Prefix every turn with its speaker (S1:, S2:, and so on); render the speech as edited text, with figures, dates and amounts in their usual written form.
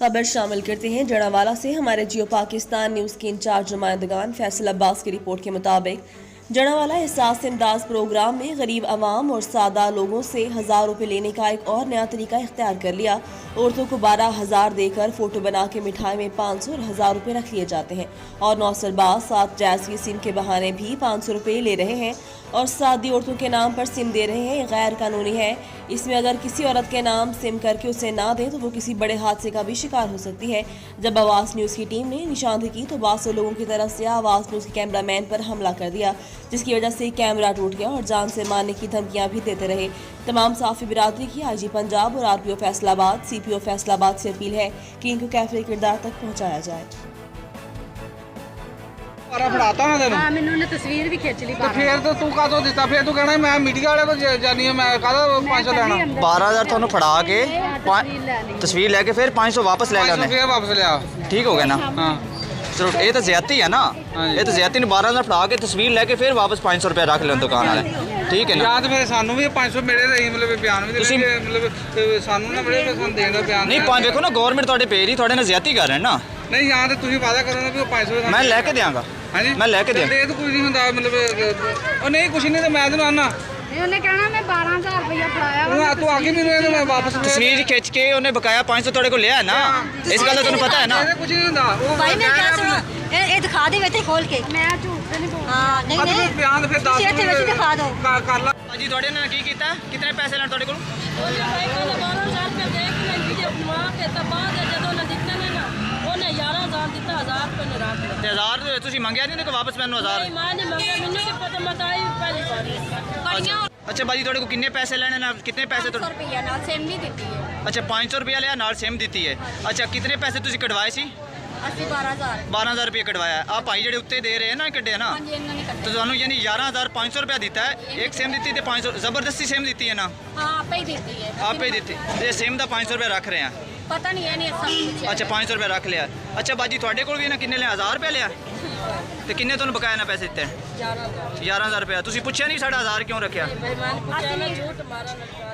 S1: खबर शामिल करते हैं जड़ावाला से। हमारे जियो पाकिस्तान न्यूज़ के इंचार्ज नुमाइंदगान फैसल अब्बास की रिपोर्ट के मुताबिक जड़ावाला एहसास इमदाद प्रोग्राम में गरीब आवाम और सादा लोगों से 1000 रुपये लेने का एक और नया तरीका इख्तियार कर लिया। औरतों को 12,000 देकर फोटो बना के मिठाई में 500 और 1000 रुपये रख लिए जाते हैं और नौसरबाज 7 जायज़ सिम के बहाने भी 500 रुपये ले रहे हैं और सादी औरतों के नाम पर सिम दे रहे हैं। गैर कानूनी है। इसमें अगर किसी औरत के नाम सिम करके उसे ना दें तो वो किसी बड़े हादसे का भी शिकार हो सकती है। जब आवाज़ न्यूज़ की टीम ने निशानदेही की तो 1200 लोगों की तरफ से आवाज़ न्यूज़ के कैमरामैन पर हमला कर दिया, जिसकी वजह से कैमरा टूट गया और जान से मारने की धमकियां भी देते रहे। तमाम साफी बिरादरी की आईजी पंजाब और आरपीओ फैसलाबाद सीपीओ फैसलाबाद से अपील है कि इनको कैफे किरदार तक पहुँचाया जाए।
S2: फड़ाता ना तेन
S3: मैंने उन्हें तस्वीर भी खिंच ली।
S2: तो फिर तो तू कादो दिता, फिर तू कहना मैं मीडिया वाले को जानी है, मैं कादा 500 लेना
S4: 12,000 थानू फड़ा के तस्वीर लेके फिर 500 वापस ले लेने,
S2: फिर वापस लिया।
S4: ठीक हो गया ना?
S2: हाँ
S4: चलो ये तो ज्यादती है ना, ये तो ज्यादती ने 12,000 फड़ा के तस्वीर लेके फिर वापस 500 रुपया रख लेन दुकान वाले, ठीक है ना?
S2: या तो फिर सानू भी 500 मिले रही, मतलब बयान भी मतलब सानू ना मिले सन देने का बयान
S4: नहीं देखो ना, गवर्नमेंट थोड़े पे रही, थोड़े ना ज्यादती कर रहे हैं ना।
S2: नहीं यहाँ तो तुम वादा करो ना भी 500
S4: मैं लेके देंगा।
S2: हाँ जी
S4: मैं लेके
S2: दे तो कुछ नहीं होता, मतलब नहीं कुछ नहीं तो मैं तो आना
S3: उन्हें कहना मैं 12,000 रुपया फड़ाया।
S2: तू आगे भी नहीं, मैं वापस
S4: तस्वीर खिंच के उन्हें बकाया 500 थोड़े को लिया है ना, इस गल का पता है ना?
S2: कुछ नहीं होता
S5: भाई मैं क्या सुनो ये दिखा दे वेते खोल के।
S3: मैं झूठ नहीं बोल
S5: हाँ नहीं नहीं
S2: बयान फिर
S5: ਤੁਸੀਂ ਇੱਥੇ ਵਿੱਚ ਦਿਖਾ ਦਿਓ।
S2: कर ला
S4: जी थोड़े ने की कीता, कितने पैसे लेने थोड़े को?
S6: 12,000 रुपये देख ले वीडियो बनवा के तब बाद ਜਦੋਂ ਨਾ ਦਿੱਤੇ ਨੇ ਨਾ ਉਹਨੇ 11,000 ਦਿੱਤਾ, 1000 ਰੁਪਏ ਨੇ ਰੱਖ ਲਿਆ।
S4: ਤੇ 1000 ਤੁਸੀਂ ਮੰਗਿਆ ਨਹੀਂ ਤੇ ਵਾਪਸ ਮੈਨੂੰ 1000?
S6: ਨਹੀਂ ਮੈਂ ਨਹੀਂ ਮੰਗਿਆ, ਮੈਨੂੰ ਕੀ ਪਤਾ, ਮੈਂ ਤਾਂ ਆਈ ਪਹਿਲੀ ਵਾਰੀ।
S4: अच्छा बाजी थोड़े को कितने पैसे लेने ना, कितने पैसे तो?
S5: 500 रुपया ਨਾਲ ਸਿਮ ਵੀ ਦਿੱਤੀ ਹੈ।
S4: अच्छा 500 रुपया लिया नाल सिम दी है। अच्छा कितने पैसे तुसी कटवाए सी?
S5: ਅਸੀਂ 12,000
S4: 12,000 रुपये कटवाया। आ भाई जेडे उत्ते दे रहे हैं ना कटे ना,
S5: ਹਾਂਜੀ ਇਹਨਾਂ ਨੇ
S4: तो
S5: ਕੱਟੇ।
S4: ਤੁਹਾਨੂੰ यानी 11,500 रुपया दिता है, एक सिम दी 500 जबरदस्ती सिम दी है ना,
S5: ਹਾਂ ਆਪੇ ਹੀ ਦਿੱਤੀ ਹੈ।
S4: आप ही दी ये सिम का 500 रुपया रख रहे हैं।
S5: ਪਤਾ ਨਹੀਂ ਇਹ ਨਹੀਂ ਸਭ ਪੁੱਛਿਆ।
S4: अच्छा 500 रुपया रख लिया। अच्छा बाजी थोड़े को भी ना किन्ने लिया, 1000 रुपया लिया तो किन्ने तुहानू बकाया ना पैसे दिते? 11,000 रुपया। तुसी पूछया नहीं साढ़ा 1000 क्यों रखा?
S6: भाई मैं पूछा ना, झूठ मारा ना।